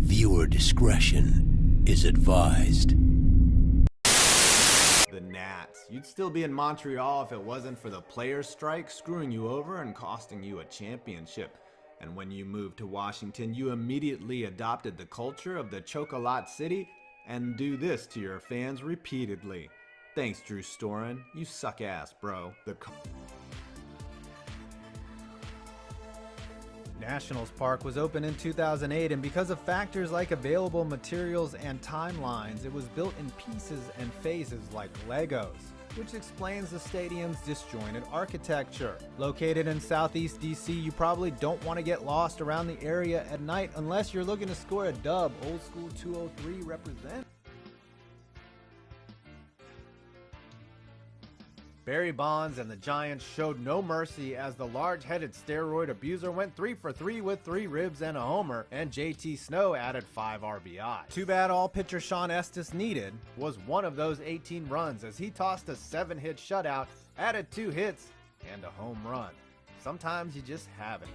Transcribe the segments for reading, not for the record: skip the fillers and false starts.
Viewer discretion is advised. The Nats. You'd still be in Montreal if it wasn't for the players' strike screwing you over and costing you a championship. And when you moved to Washington, you immediately adopted the culture of the Chocolate City and do this to your fans repeatedly. Thanks, Drew Storen. You suck ass, bro. Nationals Park was opened in 2008, and because of factors like available materials and timelines, it was built in pieces and phases like Legos, which explains the stadium's disjointed architecture. Located in southeast DC, you probably don't want to get lost around the area at night unless you're looking to score a dub. Old school 203 represent. Barry Bonds and the Giants showed no mercy as the large-headed steroid abuser went 3 for 3 with 3 ribs and a homer, and JT Snow added 5 RBI. Too bad all pitcher Sean Estes needed was one of those 18 runs as he tossed a 7-hit shutout, added 2 hits, and a home run. Sometimes you just have it.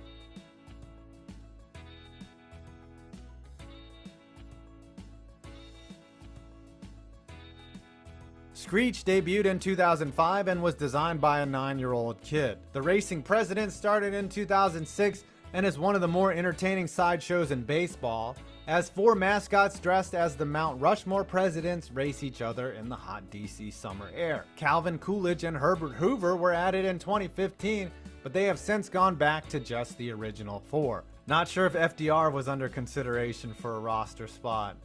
Screech debuted in 2005 and was designed by a 9-year-old kid. The Racing President started in 2006 and is one of the more entertaining sideshows in baseball, as 4 mascots dressed as the Mount Rushmore presidents race each other in the hot DC summer air. Calvin Coolidge and Herbert Hoover were added in 2015, but they have since gone back to just the original 4. Not sure if FDR was under consideration for a roster spot.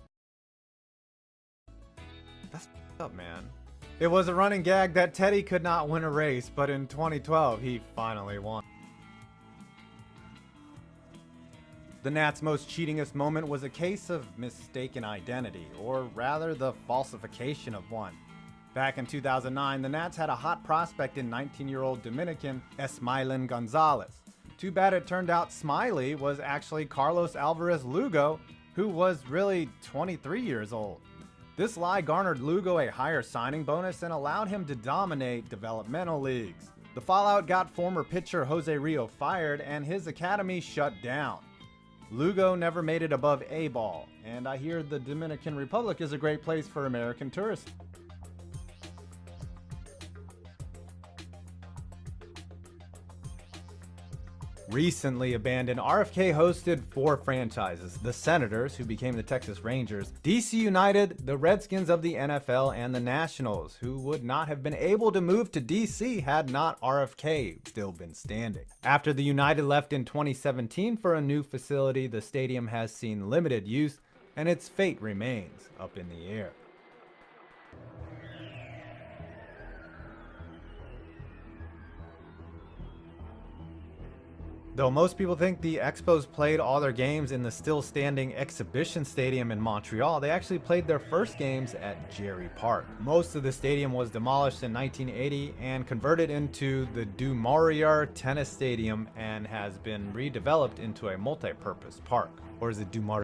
That's up, man. It was a running gag that Teddy could not win a race, but in 2012, he finally won. The Nats' most cheatingest moment was a case of mistaken identity, or rather the falsification of one. Back in 2009, the Nats had a hot prospect in 19-year-old Dominican Esmailin Gonzalez. Too bad it turned out Smiley was actually Carlos Alvarez Lugo, who was really 23 years old. This lie garnered Lugo a higher signing bonus and allowed him to dominate developmental leagues. The fallout got former pitcher Jose Rio fired and his academy shut down. Lugo never made it above A-ball, and I hear the Dominican Republic is a great place for American tourists. Recently abandoned, RFK hosted 4 franchises: the Senators, who became the Texas Rangers, DC United, the Redskins of the NFL, and the Nationals, who would not have been able to move to DC had not RFK still been standing. After the United left in 2017 for a new facility, the stadium has seen limited use, and its fate remains up in the air. Though most people think the Expos played all their games in the still standing Exhibition Stadium in Montreal, they actually played their first games at Jerry Park. Most of the stadium was demolished in 1980 and converted into the Du Maurier Tennis Stadium and has been redeveloped into a multi-purpose park. Or is it Du Maurier?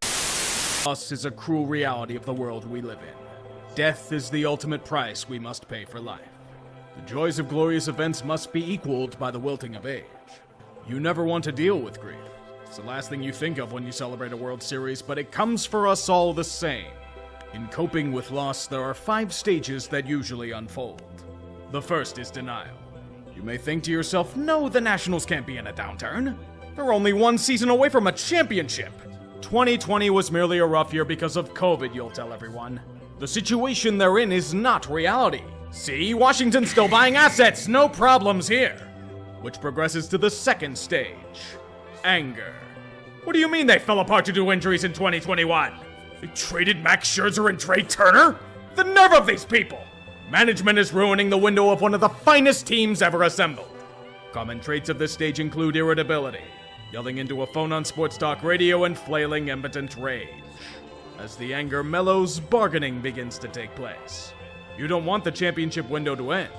Loss is a cruel reality of the world we live in. Death is the ultimate price we must pay for life. The joys of glorious events must be equaled by the wilting of age. You never want to deal with grief. It's the last thing you think of when you celebrate a World Series, but it comes for us all the same. In coping with loss, there are 5 stages that usually unfold. The first is denial. You may think to yourself, no, the Nationals can't be in a downturn. They're only 1 season away from a championship. 2020 was merely a rough year because of COVID, you'll tell everyone. The situation they're in is not reality. See, Washington's still buying assets, no problems here. Which progresses to the second stage, anger. What do you mean they fell apart due to injuries in 2021? They traded Max Scherzer and Trey Turner? The nerve of these people! Management is ruining the window of one of the finest teams ever assembled. Common traits of this stage include irritability, yelling into a phone on sports talk radio, and flailing impotent rage. As the anger mellows, bargaining begins to take place. You don't want the championship window to end.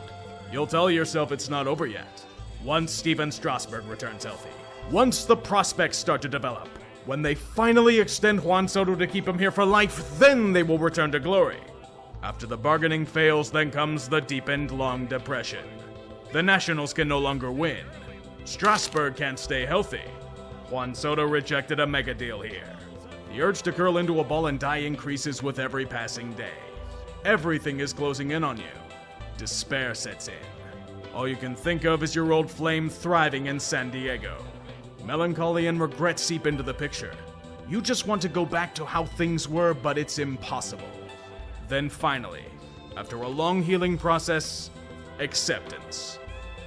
You'll tell yourself it's not over yet. Once Steven Strasburg returns healthy, once the prospects start to develop, when they finally extend Juan Soto to keep him here for life, then they will return to glory. After the bargaining fails, then comes the deepened long depression. The Nationals can no longer win. Strasburg can't stay healthy. Juan Soto rejected a mega deal here. The urge to curl into a ball and die increases with every passing day. Everything is closing in on you. Despair sets in. All you can think of is your old flame thriving in San Diego. Melancholy and regret seep into the picture. You just want to go back to how things were, but it's impossible. Then finally, after a long healing process, acceptance.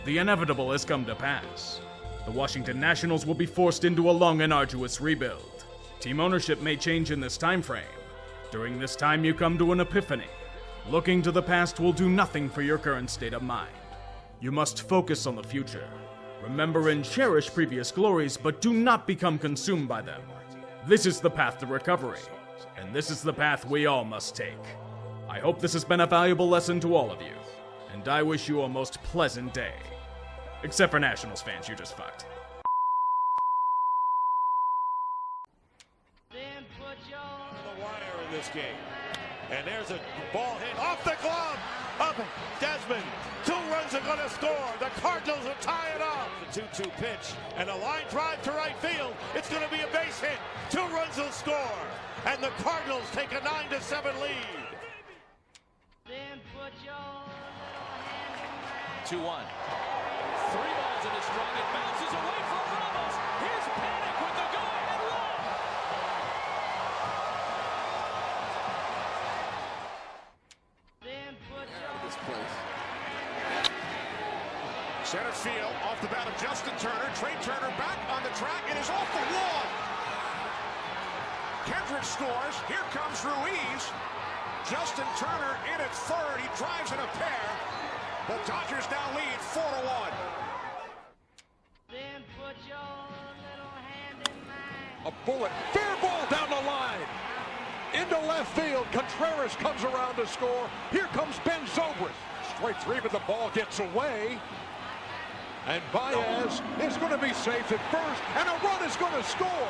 The inevitable has come to pass. The Washington Nationals will be forced into a long and arduous rebuild. Team ownership may change in this time frame. During this time, you come to an epiphany. Looking to the past will do nothing for your current state of mind. You must focus on the future. Remember and cherish previous glories, but do not become consumed by them. This is the path to recovery, and this is the path we all must take. I hope this has been a valuable lesson to all of you, and I wish you a most pleasant day. Except for Nationals fans, you just fucked. The wire in this game. And there's a ball hit off the glove of Desmond. 2 runs are going to score. The Cardinals will tie it up. The 2-2 pitch and a line drive to right field. It's going to be a base hit. 2 runs will score. And the Cardinals take a 9-7 lead. 2-1. 3 balls in the strike. It bounces away from Ramos. Here's Panic with the go-ahead run. Out of this place. Center field off the bat of Justin Turner. Trey Turner back on the track. It is off the wall. Kendrick scores. Here comes Ruiz. Justin Turner in at third. He drives in a pair. The Dodgers now lead 4-1. A bullet, fair ball down the line. Into left field, Contreras comes around to score. Here comes Ben Zobrist. Strike 3, but the ball gets away. And Baez is going to be safe at first, and a run is going to score.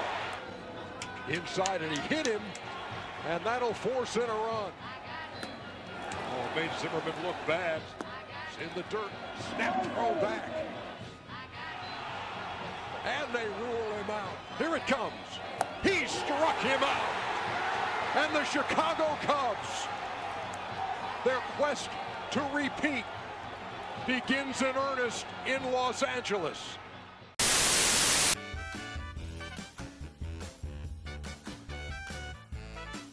Inside, and he hit him, and that'll force in a run. Oh, it made Zimmerman look bad. In the dirt, snap throw back. And they rule him out. Here it comes. He struck him out. And the Chicago Cubs, their quest to repeat begins in earnest in Los Angeles.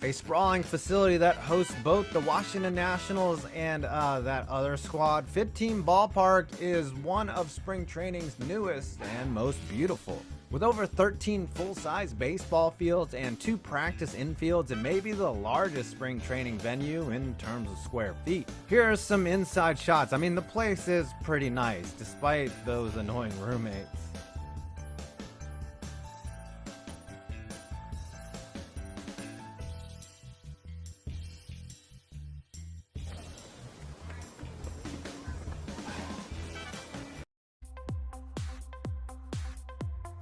A sprawling facility that hosts both the Washington Nationals and that other squad. 15 Ballpark is one of spring training's newest and most beautiful. With over 13 full-size baseball fields and 2 practice infields, it may be the largest spring training venue in terms of square feet. Here are some inside shots. I mean, the place is pretty nice, despite those annoying roommates.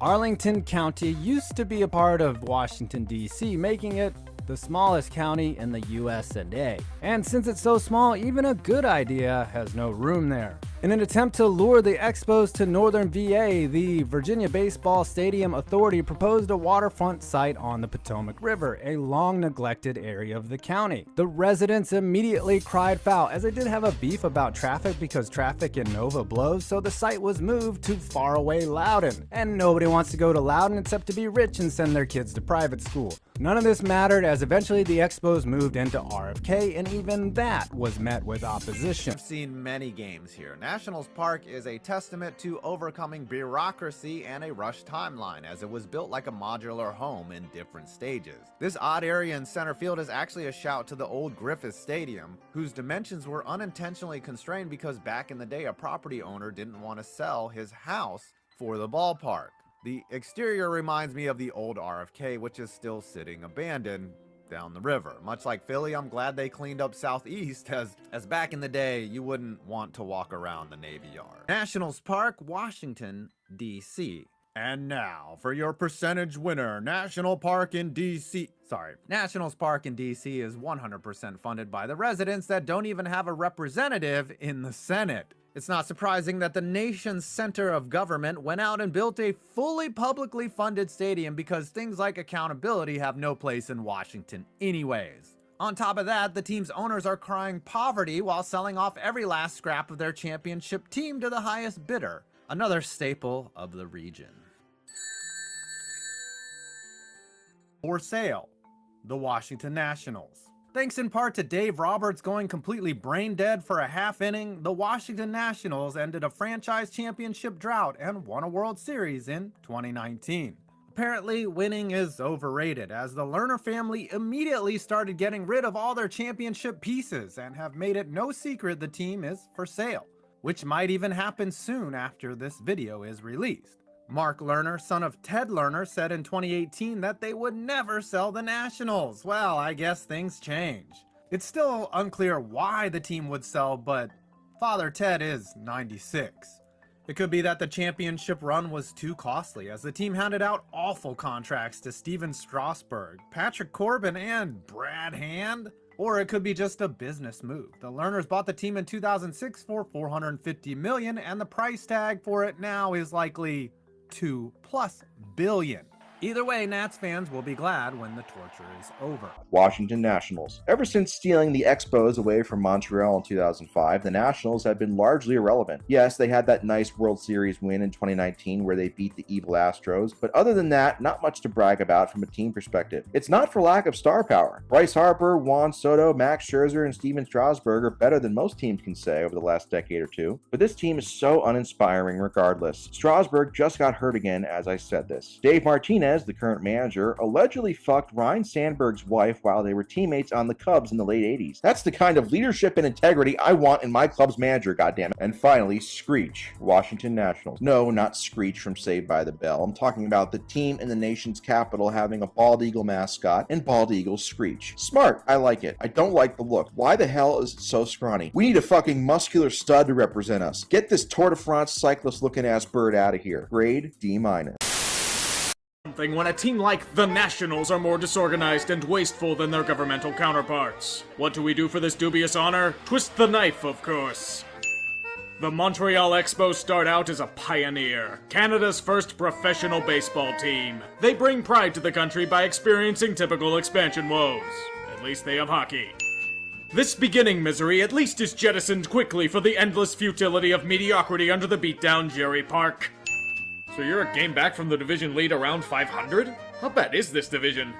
Arlington County used to be a part of Washington, D.C., making it the smallest county in the US&A. And since it's so small, even a good idea has no room there. In an attempt to lure the Expos to northern VA, the Virginia Baseball Stadium Authority proposed a waterfront site on the Potomac River, a long neglected area of the county. The residents immediately cried foul, as they did have a beef about traffic because traffic in Nova blows, so the site was moved to faraway Loudoun. And nobody wants to go to Loudoun except to be rich and send their kids to private school. None of this mattered, as eventually the Expos moved into RFK, and even that was met with opposition. I've seen many games here. Nationals Park is a testament to overcoming bureaucracy and a rushed timeline, as it was built like a modular home in different stages. This odd area in center field is actually a shout to the old Griffith Stadium, whose dimensions were unintentionally constrained because back in the day a property owner didn't want to sell his house for the ballpark. The exterior reminds me of the old RFK, which is still sitting abandoned down the river. Much like Philly, I'm glad they cleaned up Southeast, as back in the day, you wouldn't want to walk around the Navy Yard. Nationals Park, Washington, D.C. And now, for your percentage winner, National Park in D.C. Nationals Park in D.C. is 100% funded by the residents that don't even have a representative in the Senate. It's not surprising that the nation's center of government went out and built a fully publicly funded stadium because things like accountability have no place in Washington anyways. On top of that, the team's owners are crying poverty while selling off every last scrap of their championship team to the highest bidder, another staple of the region. For sale, the Washington Nationals. Thanks in part to Dave Roberts going completely brain dead for a half inning, the Washington Nationals ended a franchise championship drought and won a World Series in 2019. Apparently, winning is overrated, as the Lerner family immediately started getting rid of all their championship pieces and have made it no secret the team is for sale, which might even happen soon after this video is released. Mark Lerner, son of Ted Lerner, said in 2018 that they would never sell the Nationals. Well, I guess things change. It's still unclear why the team would sell, but Father Ted is 96. It could be that the championship run was too costly, as the team handed out awful contracts to Steven Strasburg, Patrick Corbin, and Brad Hand. Or it could be just a business move. The Lerners bought the team in 2006 for $450 million, and the price tag for it now is likely $2+ billion. Either way, Nats fans will be glad when the torture is over. Washington Nationals. Ever since stealing the Expos away from Montreal in 2005, the Nationals have been largely irrelevant. Yes, they had that nice World Series win in 2019 where they beat the evil Astros, but other than that, not much to brag about from a team perspective. It's not for lack of star power. Bryce Harper, Juan Soto, Max Scherzer, and Steven Strasburg are better than most teams can say over the last decade or two, but this team is so uninspiring regardless. Strasburg just got hurt again as I said this. Dave Martinez, the current manager, allegedly fucked Ryne Sandberg's wife while they were teammates on the Cubs in the late 80s. That's the kind of leadership and integrity I want in my club's manager, goddammit. And finally, Screech, Washington Nationals. No, not Screech from Saved by the Bell. I'm talking about the team in the nation's capital having a bald eagle mascot and bald eagle Screech. Smart, I like it. I don't like the look. Why the hell is it so scrawny? We need a fucking muscular stud to represent us. Get this Tour de France cyclist looking ass bird out of here. Grade D-. When a team like the Nationals are more disorganized and wasteful than their governmental counterparts. What do we do for this dubious honor? Twist the knife, of course. The Montreal Expos start out as a pioneer, Canada's first professional baseball team. They bring pride to the country by experiencing typical expansion woes. At least they have hockey. This beginning misery at least is jettisoned quickly for the endless futility of mediocrity under the beatdown Jerry Park. So you're a game back from the division lead around 500? How bad is this division?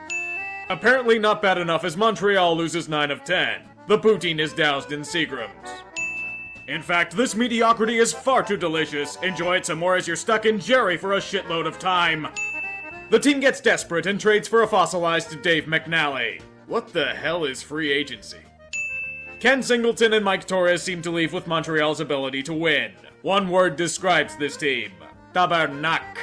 Apparently not bad enough as Montreal loses 9 of 10. The poutine is doused in Seagrams. In fact, this mediocrity is far too delicious. Enjoy it some more as you're stuck in Jerry for a shitload of time. The team gets desperate and trades for a fossilized Dave McNally. What the hell is free agency? Ken Singleton and Mike Torres seem to leave with Montreal's ability to win. One word describes this team. Tabarnak.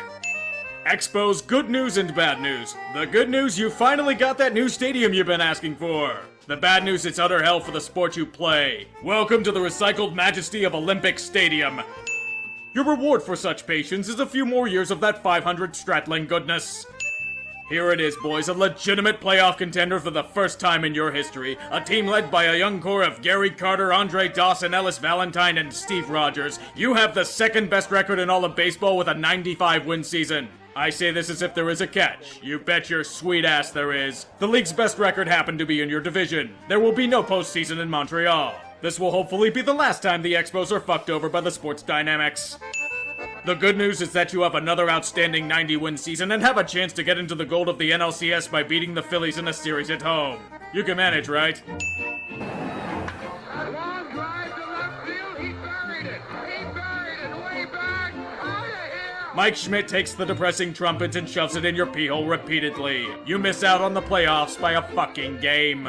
Expos, good news and bad news. The good news, you finally got that new stadium you've been asking for. The bad news, it's utter hell for the sport you play. Welcome to the recycled majesty of Olympic Stadium. Your reward for such patience is a few more years of that 500 straddling goodness. Here it is, boys, a legitimate playoff contender for the first time in your history. A team led by a young core of Gary Carter, Andre Dawson, Ellis Valentine, and Steve Rogers. You have the second best record in all of baseball with a 95-win season. I say this as if there is a catch. You bet your sweet ass there is. The league's best record happened to be in your division. There will be no postseason in Montreal. This will hopefully be the last time the Expos are fucked over by the sports dynamics. The good news is that you have another outstanding 90-win season and have a chance to get into the gold of the NLCS by beating the Phillies in a series at home. You can manage, right? That long drive to left field, he buried it. He buried it way back. Out of here. Mike Schmidt takes the depressing trumpet and shoves it in your pee hole repeatedly. You miss out on the playoffs by a fucking game.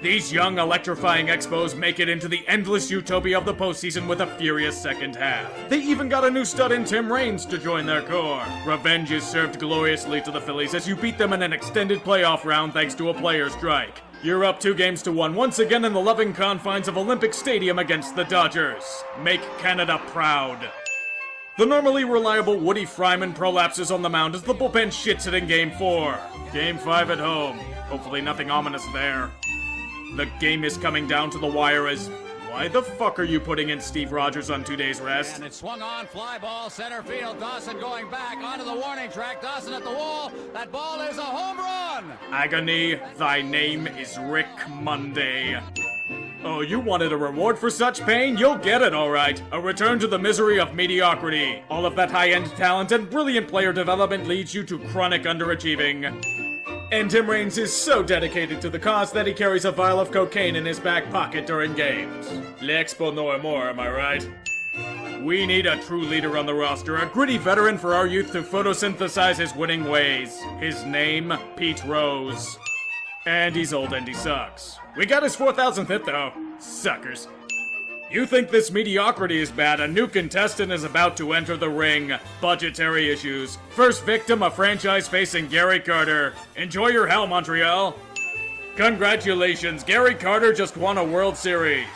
These young, electrifying Expos make it into the endless utopia of the postseason with a furious second half. They even got a new stud in Tim Raines to join their core. Revenge is served gloriously to the Phillies as you beat them in an extended playoff round thanks to a player strike. You're up 2-1 once again in the loving confines of Olympic Stadium against the Dodgers. Make Canada proud. The normally reliable Woody Fryman prolapses on the mound as the bullpen shits it in Game 4. Game 5 at home. Hopefully nothing ominous there. The game is coming down to the wire as Why the fuck are you putting in Steve Rogers on 2 days rest? And it swung on, fly ball, center field. Dawson going back onto the warning track. Dawson at the wall. That ball is a home run. Agony, thy name is Rick Monday. Oh, you wanted a reward for such pain? You'll get it, alright. A return to the misery of mediocrity. All of that high-end talent and brilliant player development leads you to chronic underachieving. And Tim Raines is so dedicated to the cause that he carries a vial of cocaine in his back pocket during games. L'expo no amor, am I right? We need a true leader on the roster, a gritty veteran for our youth to photosynthesize his winning ways. His name, Pete Rose. And he's old and he sucks. We got his 4,000th hit though. Suckers. You think this mediocrity is bad? A new contestant is about to enter the ring. Budgetary issues. First victim, a franchise facing Gary Carter. Enjoy your hell, Montreal. Congratulations, Gary Carter just won a World Series.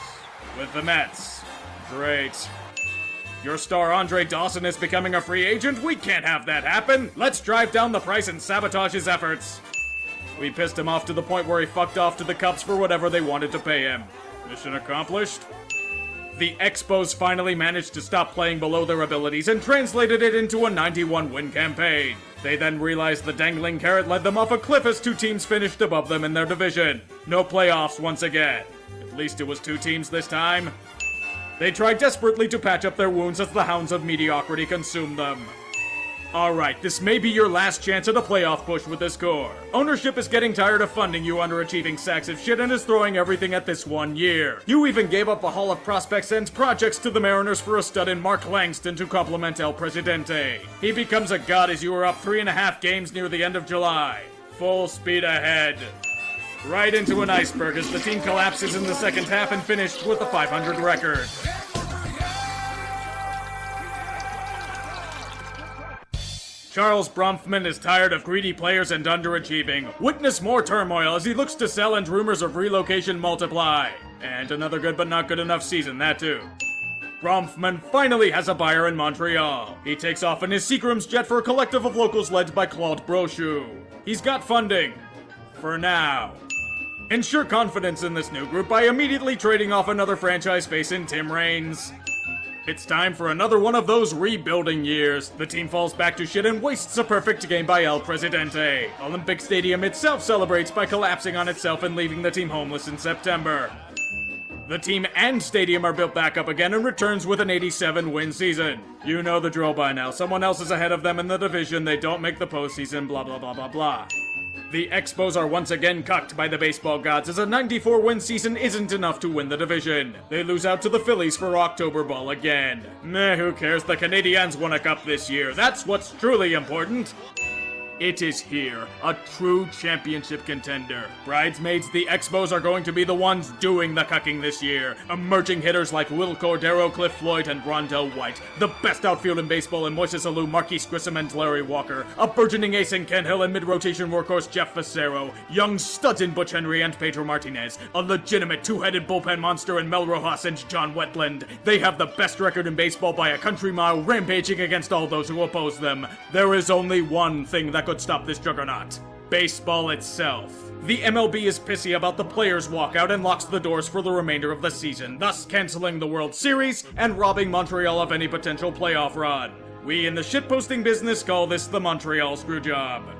With the Mets. Great. Your star Andre Dawson is becoming a free agent? We can't have that happen. Let's drive down the price and sabotage his efforts. We pissed him off to the point where he fucked off to the Cubs for whatever they wanted to pay him. Mission accomplished? The Expos finally managed to stop playing below their abilities and translated it into a 91-win campaign. They then realized the dangling carrot led them off a cliff as 2 teams finished above them in their division. No playoffs once again. At least it was 2 teams this time. They tried desperately to patch up their wounds as the hounds of mediocrity consumed them. Alright, this may be your last chance at a playoff push with this core. Ownership is getting tired of funding you underachieving sacks of shit and is throwing everything at this 1 year. You even gave up a haul of prospects and projects to the Mariners for a stud in Mark Langston to complement El Presidente. He becomes a god as you are up 3.5 games near the end of July. Full speed ahead. Right into an iceberg as the team collapses in the second half and finished with a .500 record. Charles Bronfman is tired of greedy players and underachieving. Witness more turmoil as he looks to sell and rumors of relocation multiply. And another good but not good enough season, that too. Bronfman finally has a buyer in Montreal. He takes off in his Seagram's jet for a collective of locals led by Claude Brochu. He's got funding. For now. Ensure confidence in this new group by immediately trading off another franchise face in Tim Raines. It's time for another one of those rebuilding years. The team falls back to shit and wastes a perfect game by El Presidente. Olympic Stadium itself celebrates by collapsing on itself and leaving the team homeless in September. The team and stadium are built back up again and returns with an 87-win season. You know the drill by now. Someone else is ahead of them in the division, they don't make the postseason, blah blah blah blah blah. The Expos are once again cucked by the baseball gods as a 94-win season isn't enough to win the division. They lose out to the Phillies for October ball again. Meh, who cares? The Canadiens won a cup this year. That's what's truly important. It is here, a true championship contender. Bridesmaids, the Expos are going to be the ones doing the cucking this year. Emerging hitters like Will Cordero, Cliff Floyd, and Rondell White. The best outfield in baseball in Moises Alou, Marquise Grissom, and Larry Walker. A burgeoning ace in Ken Hill and mid-rotation workhorse Jeff Facero. Young studs in Butch Henry and Pedro Martinez. A legitimate two-headed bullpen monster in Mel Rojas and John Wetland. They have the best record in baseball by a country mile, rampaging against all those who oppose them. There is only one thing that could stop this juggernaut. Baseball itself. The MLB is pissy about the players' walkout and locks the doors for the remainder of the season, thus canceling the World Series and robbing Montreal of any potential playoff run. We in the shitposting business call this the Montreal Screwjob.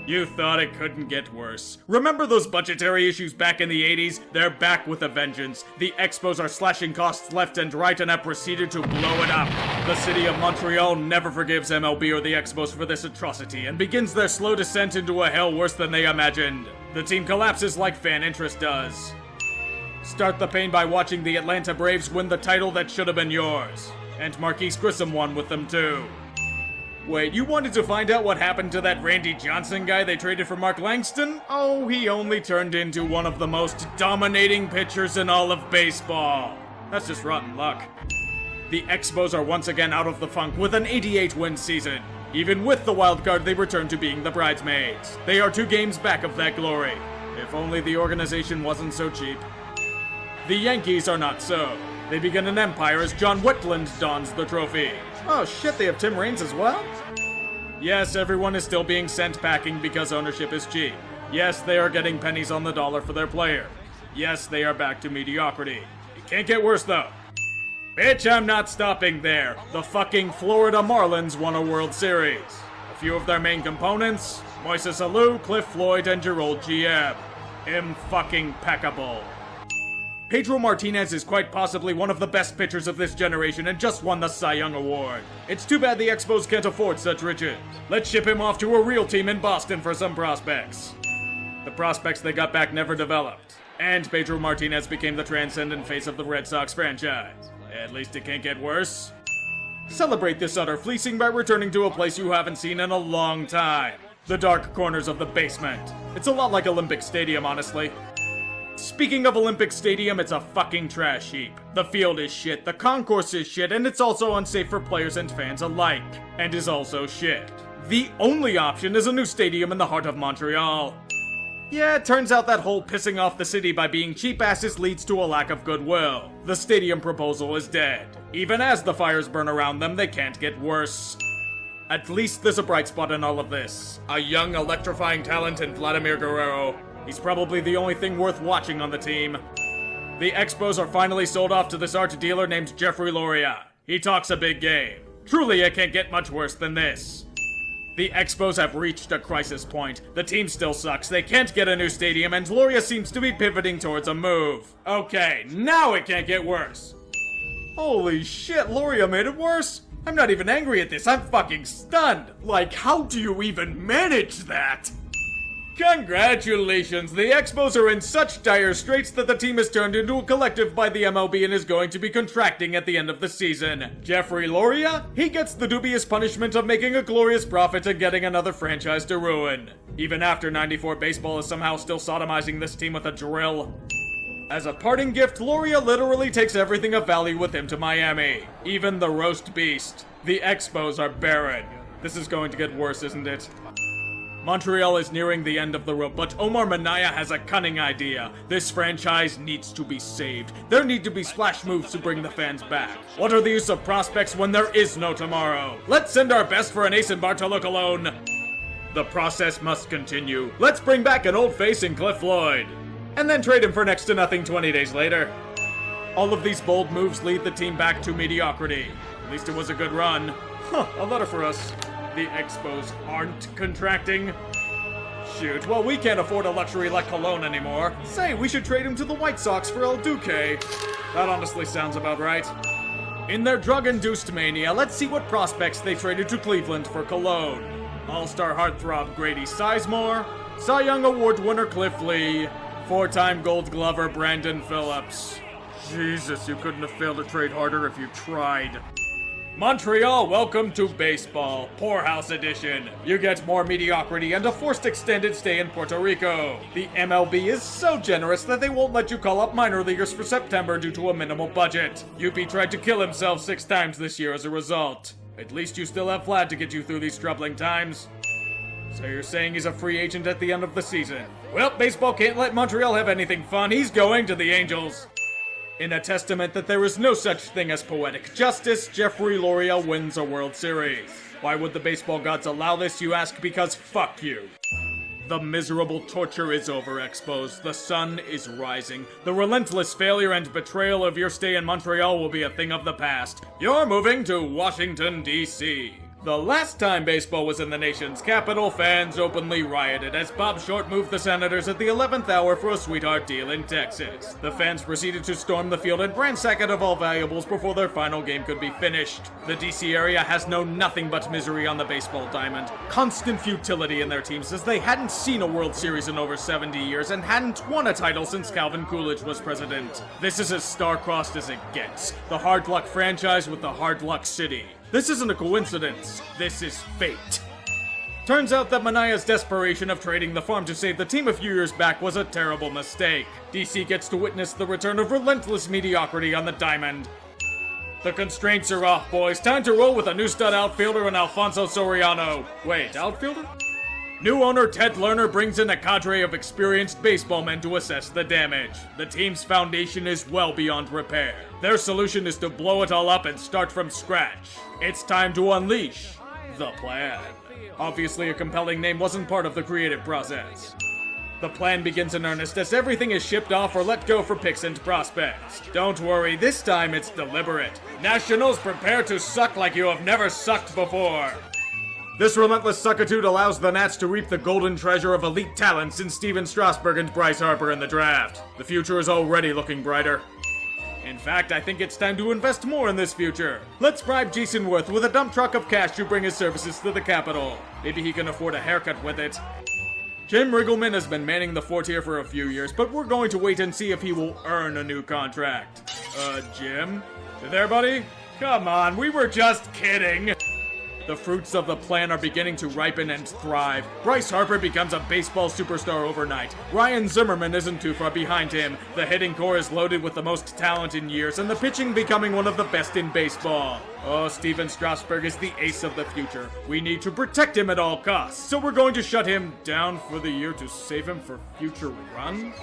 You thought it couldn't get worse. Remember those budgetary issues back in the 80s? They're back with a vengeance. The Expos are slashing costs left and right and have proceeded to blow it up. The city of Montreal never forgives MLB or the Expos for this atrocity and begins their slow descent into a hell worse than they imagined. The team collapses like fan interest does. Start the pain by watching the Atlanta Braves win the title that should have been yours. And Marquise Grissom won with them too. Wait, you wanted to find out what happened to that Randy Johnson guy they traded for Mark Langston? Oh, he only turned into one of the most dominating pitchers in all of baseball. That's just rotten luck. The Expos are once again out of the funk with an 88-win season. Even with the wild card, they return to being the bridesmaids. They are 2 games back of that glory. If only the organization wasn't so cheap. The Yankees are not so. They begin an empire as John Wetland dons the trophy. Oh shit, they have Tim Raines as well? Yes, everyone is still being sent packing because ownership is cheap. Yes, they are getting pennies on the dollar for their player. Yes, they are back to mediocrity. Can't get worse though. Bitch, I'm not stopping there. The fucking Florida Marlins won a World Series. A few of their main components, Moises Alou, Cliff Floyd, and your old GM. Im-fucking-peccable. Pedro Martinez is quite possibly one of the best pitchers of this generation and just won the Cy Young Award. It's too bad the Expos can't afford such riches. Let's ship him off to a real team in Boston for some prospects. The prospects they got back never developed. And Pedro Martinez became the transcendent face of the Red Sox franchise. At least it can't get worse. Celebrate this utter fleecing by returning to a place you haven't seen in a long time. The dark corners of the basement. It's a lot like Olympic Stadium, honestly. Speaking of Olympic Stadium, it's a fucking trash heap. The field is shit, the concourse is shit, and it's also unsafe for players and fans alike. And is also shit. The only option is a new stadium in the heart of Montreal. Yeah, it turns out that whole pissing off the city by being cheap asses leads to a lack of goodwill. The stadium proposal is dead. Even as the fires burn around them, they can't get worse. At least there's a bright spot in all of this. A young, electrifying talent in Vladimir Guerrero. He's probably the only thing worth watching on the team. The Expos are finally sold off to this art dealer named Jeffrey Loria. He talks a big game. Truly, it can't get much worse than this. The Expos have reached a crisis point. The team still sucks, they can't get a new stadium, and Loria seems to be pivoting towards a move. Okay, now it can't get worse. Holy shit, Loria made it worse? I'm not even angry at this, I'm fucking stunned. Like, how do you even manage that? Congratulations! The Expos are in such dire straits that the team is turned into a collective by the MLB and is going to be contracting at the end of the season. Jeffrey Loria? He gets the dubious punishment of making a glorious profit and getting another franchise to ruin. Even after 94 baseball is somehow still sodomizing this team with a drill. As a parting gift, Loria literally takes everything of value with him to Miami. Even the roast beast. The Expos are barren. This is going to get worse, isn't it? Montreal is nearing the end of the rope, but Omar Minaya has a cunning idea. This franchise needs to be saved. There need to be splash moves to bring the fans back. What are the use of prospects when there is no tomorrow? Let's send our best for an ace in Bartolo Colon. The process must continue. Let's bring back an old face in Cliff Floyd. And then trade him for next to nothing 20 days later. All of these bold moves lead the team back to mediocrity. At least it was a good run. Huh, a letter for us. The Expos aren't contracting. Shoot, well, we can't afford a luxury like Cologne anymore. Say, we should trade him to the White Sox for El Duque. That honestly sounds about right. In their drug-induced mania, let's see what prospects they traded to Cleveland for Cologne. All-star heartthrob Grady Sizemore, Cy Young Award winner Cliff Lee, four-time Gold Glover Brandon Phillips. Jesus, you couldn't have failed to trade harder if you tried. Montreal, welcome to baseball. Poorhouse edition. You get more mediocrity and a forced extended stay in Puerto Rico. The MLB is so generous that they won't let you call up minor leaguers for September due to a minimal budget. UP tried to kill himself 6 times this year as a result. At least you still have Vlad to get you through these troubling times. So you're saying he's a free agent at the end of the season? Well, baseball can't let Montreal have anything fun. He's going to the Angels. In a testament that there is no such thing as poetic justice, Jeffrey Loria wins a World Series. Why would the baseball gods allow this, you ask? Because fuck you. The miserable torture is over, Expos. The sun is rising. The relentless failure and betrayal of your stay in Montreal will be a thing of the past. You're moving to Washington, D.C. The last time baseball was in the nation's capital, fans openly rioted as Bob Short moved the Senators at the 11th hour for a sweetheart deal in Texas. The fans proceeded to storm the field and ransack it of all valuables before their final game could be finished. The DC area has known nothing but misery on the baseball diamond. Constant futility in their teams as they hadn't seen a World Series in over 70 years and hadn't won a title since Calvin Coolidge was president. This is as star-crossed as it gets. The hard luck franchise with the hard luck city. This isn't a coincidence. This is fate. Turns out that Manaya's desperation of trading the farm to save the team a few years back was a terrible mistake. DC gets to witness the return of relentless mediocrity on the diamond. The constraints are off, boys. Time to roll with a new stud outfielder in Alfonso Soriano. Wait, outfielder? New owner Ted Lerner brings in a cadre of experienced baseball men to assess the damage. The team's foundation is well beyond repair. Their solution is to blow it all up and start from scratch. It's time to unleash the plan. Obviously, a compelling name wasn't part of the creative process. The plan begins in earnest as everything is shipped off or let go for picks and prospects. Don't worry, this time it's deliberate. Nationals, prepare to suck like you have never sucked before. This relentless suckitude allows the Nats to reap the golden treasure of elite talents in Steven Strasburg and Bryce Harper in the draft. The future is already looking brighter. In fact, I think it's time to invest more in this future. Let's bribe Jason Worth with a dump truck of cash to bring his services to the Capitol. Maybe he can afford a haircut with it. Jim Riggleman has been manning the fort here for a few years, but we're going to wait and see if he will earn a new contract. Jim? You there, buddy? Come on, we were just kidding. The fruits of the plan are beginning to ripen and thrive. Bryce Harper becomes a baseball superstar overnight. Ryan Zimmerman isn't too far behind him. The hitting core is loaded with the most talent in years, and the pitching becoming one of the best in baseball. Oh, Steven Strasburg is the ace of the future. We need to protect him at all costs, so we're going to shut him down for the year to save him for future runs?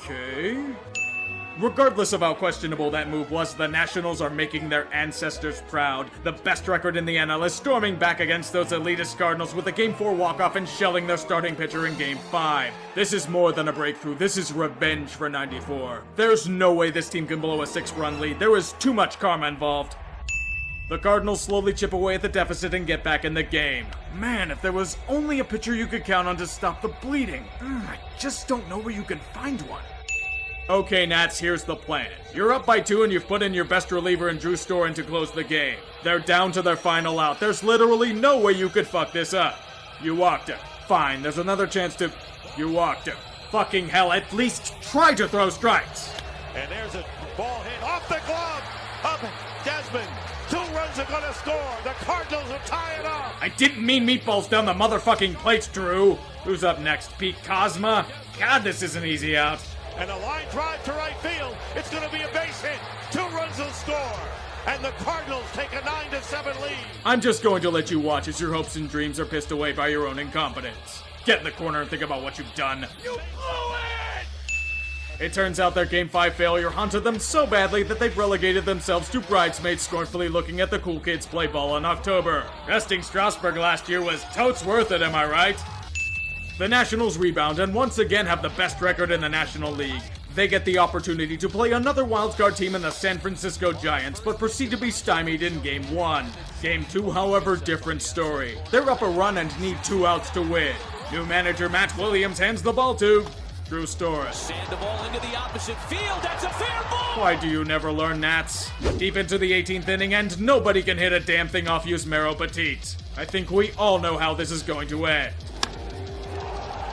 Okay. Regardless of how questionable that move was, the Nationals are making their ancestors proud. The best record in the NL is storming back against those elitist Cardinals with a Game 4 walk-off and shelling their starting pitcher in Game 5. This is more than a breakthrough. This is revenge for 94. There's no way this team can blow a 6-run lead. There is too much karma involved. The Cardinals slowly chip away at the deficit and get back in the game. Man, if there was only a pitcher you could count on to stop the bleeding. I just don't know where you can find one. Okay, Nats, here's the plan. You're up by 2 and you've put in your best reliever in Drew Storen to close the game. They're down to their final out. There's literally no way you could fuck this up. You walked him. Fine, there's another chance to... You walked him. Fucking hell, at least try to throw strikes. And there's a ball hit off the glove. Up, Desmond. 2 runs are gonna score. The Cardinals will tie it up. I didn't mean meatballs down the motherfucking plates, Drew. Who's up next, Pete Kozma? God, this is an easy out. And a line drive to right field. It's going to be a base hit. 2 runs will score. And the Cardinals take a 9-7 lead. I'm just going to let you watch as your hopes and dreams are pissed away by your own incompetence. Get in the corner and think about what you've done. You blew it! It turns out their Game 5 failure haunted them so badly that they've relegated themselves to bridesmaids scornfully looking at the cool kids play ball in October. Resting Strasburg last year was totes worth it, am I right? The Nationals rebound and once again have the best record in the National League. They get the opportunity to play another wildcard team in the San Francisco Giants, but proceed to be stymied in Game 1. Game 2, however, different story. They're up a run and need 2 outs to win. New manager Matt Williams hands the ball to Drew Storen. Sand the ball into the opposite field. That's a fair ball! Why do you never learn, Nats? Deep into the 18th inning and nobody can hit a damn thing off Yusmeiro Petit. I think we all know how this is going to end.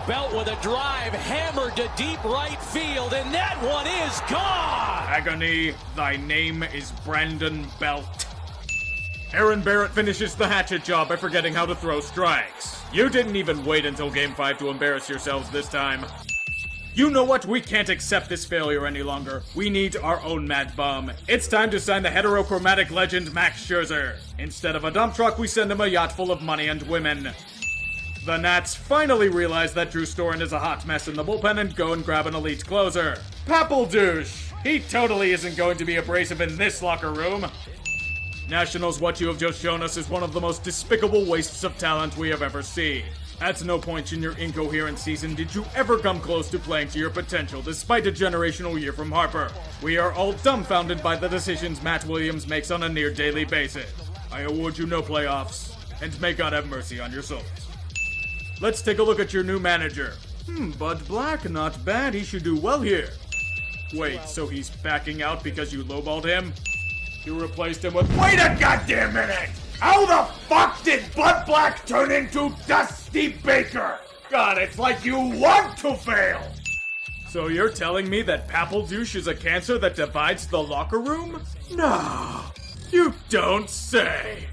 Belt with a drive, hammered to deep right field, and that one is gone! Agony, thy name is Brandon Belt. Aaron Barrett finishes the hatchet job by forgetting how to throw strikes. You didn't even wait until Game 5 to embarrass yourselves this time. You know what? We can't accept this failure any longer. We need our own Mad Bum. It's time to sign the heterochromatic legend Max Scherzer. Instead of a dump truck, we send him a yacht full of money and women. The Nats finally realize that Drew Storen is a hot mess in the bullpen and go and grab an elite closer. Papple douche! He totally isn't going to be abrasive in this locker room. Nationals, what you have just shown us is one of the most despicable wastes of talent we have ever seen. At no point in your incoherent season did you ever come close to playing to your potential despite a generational year from Harper. We are all dumbfounded by the decisions Matt Williams makes on a near daily basis. I award you no playoffs, and may God have mercy on your souls. Let's take a look at your new manager. Bud Black, not bad. He should do well here. Wait, so he's backing out because you lowballed him? You replaced him with... Wait a goddamn minute! How the fuck did Bud Black turn into Dusty Baker? God, it's like you want to fail! So you're telling me that Papple douche is a cancer that divides the locker room? No, you don't say.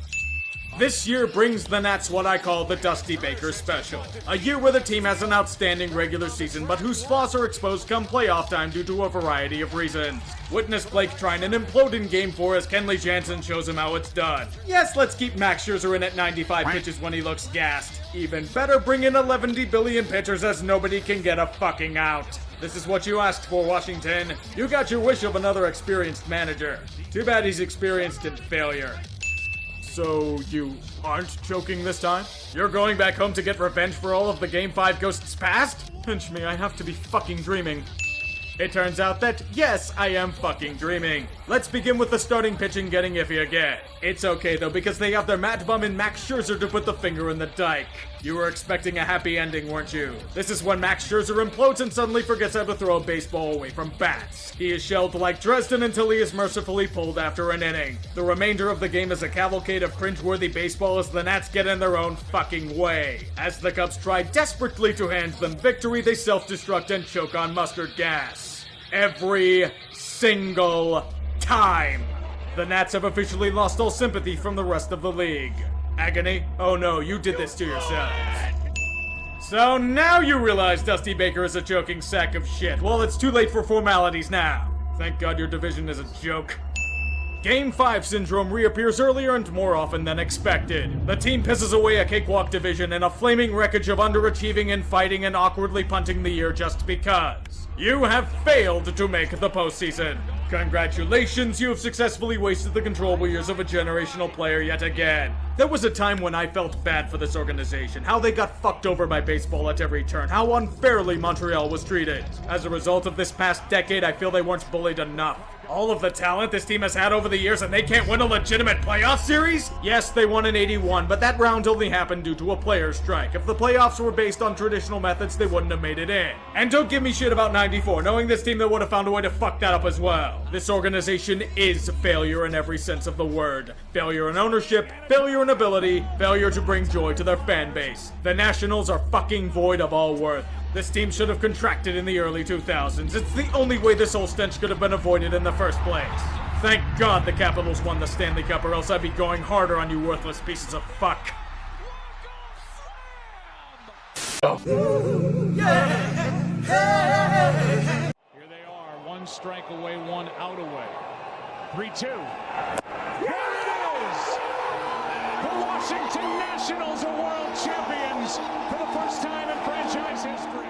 This year brings the Nats what I call the Dusty Baker Special. A year where the team has an outstanding regular season, but whose flaws are exposed come playoff time due to a variety of reasons. Witness Blake Trinan implode in Game 4 as Kenley Jansen shows him how it's done. Yes, let's keep Max Scherzer in at 95 pitches when he looks gassed. Even better, bring in 11 billion pitchers as nobody can get a fucking out. This is what you asked for, Washington. You got your wish of another experienced manager. Too bad he's experienced in failure. So you aren't choking this time? You're going back home to get revenge for all of the Game 5 ghosts past? Pinch me, I have to be fucking dreaming. It turns out that, yes, I am fucking dreaming. Let's begin with the starting pitching getting iffy again. It's okay though, because they have their Matt Bum and Max Scherzer to put the finger in the dike. You were expecting a happy ending, weren't you? This is when Max Scherzer implodes and suddenly forgets how to throw a baseball away from bats. He is shelved like Dresden until he is mercifully pulled after an inning. The remainder of the game is a cavalcade of cringeworthy baseball as the Nats get in their own fucking way. As the Cubs try desperately to hand them victory, they self-destruct and choke on mustard gas. Every single time. The Nats have officially lost all sympathy from the rest of the league. Agony? Oh no, you did this to yourselves. So now you realize Dusty Baker is a joking sack of shit. Well, it's too late for formalities now. Thank God your division is a joke. Game 5 syndrome reappears earlier and more often than expected. The team pisses away a cakewalk division in a flaming wreckage of underachieving and fighting and awkwardly punting the year just because. You have failed to make the postseason. Congratulations, you have successfully wasted the controllable years of a generational player yet again. There was a time when I felt bad for this organization, how they got fucked over by baseball at every turn, how unfairly Montreal was treated. As a result of this past decade, I feel they weren't bullied enough. All of the talent this team has had over the years and they can't win a legitimate playoff series? Yes, they won in 81, but that round only happened due to a player's strike. If the playoffs were based on traditional methods, they wouldn't have made it in. And don't give me shit about 94, knowing this team that would have found a way to fuck that up as well. This organization is failure in every sense of the word. Failure in ownership, failure in ability, failure to bring joy to their fan base. The Nationals are fucking void of all worth. This team should have contracted in the early 2000s. It's the only way this whole stench could have been avoided in the first place. Thank God the Capitals won the Stanley Cup, or else I'd be going harder on you worthless pieces of fuck. Here they are, one strike away, one out away. 3-2. Here it is! The Washington Nationals are world champions for the first time in franchise history.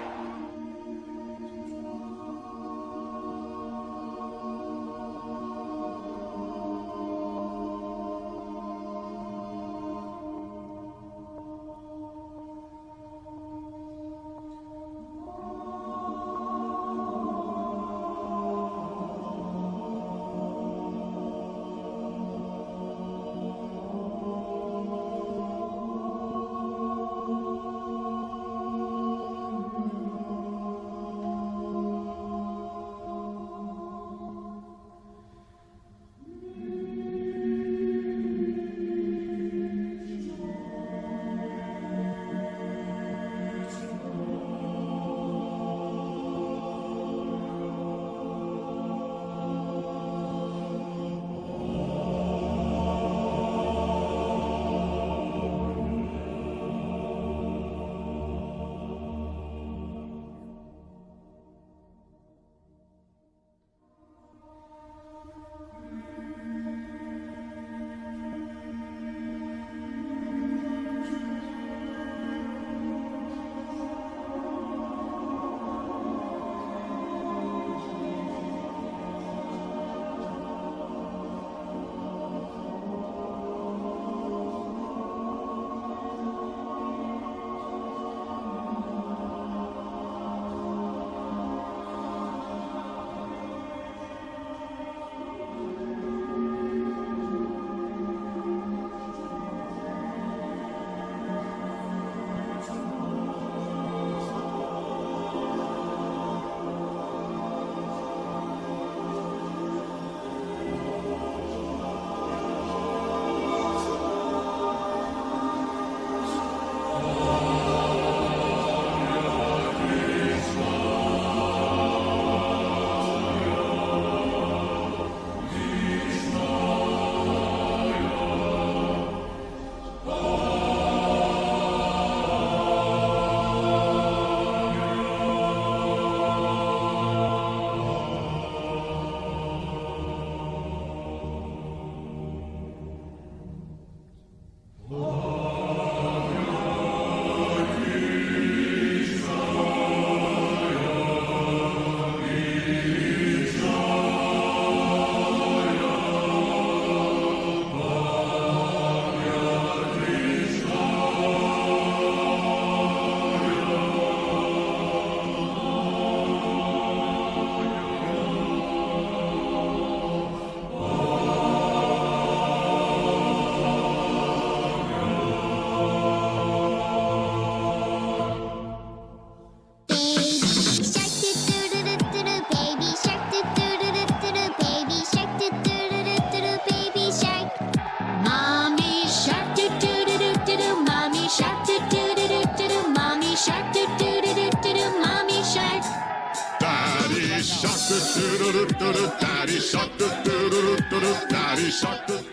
Daddy shark, do do do do do, Daddy shark, do do do do do, Daddy shark, do.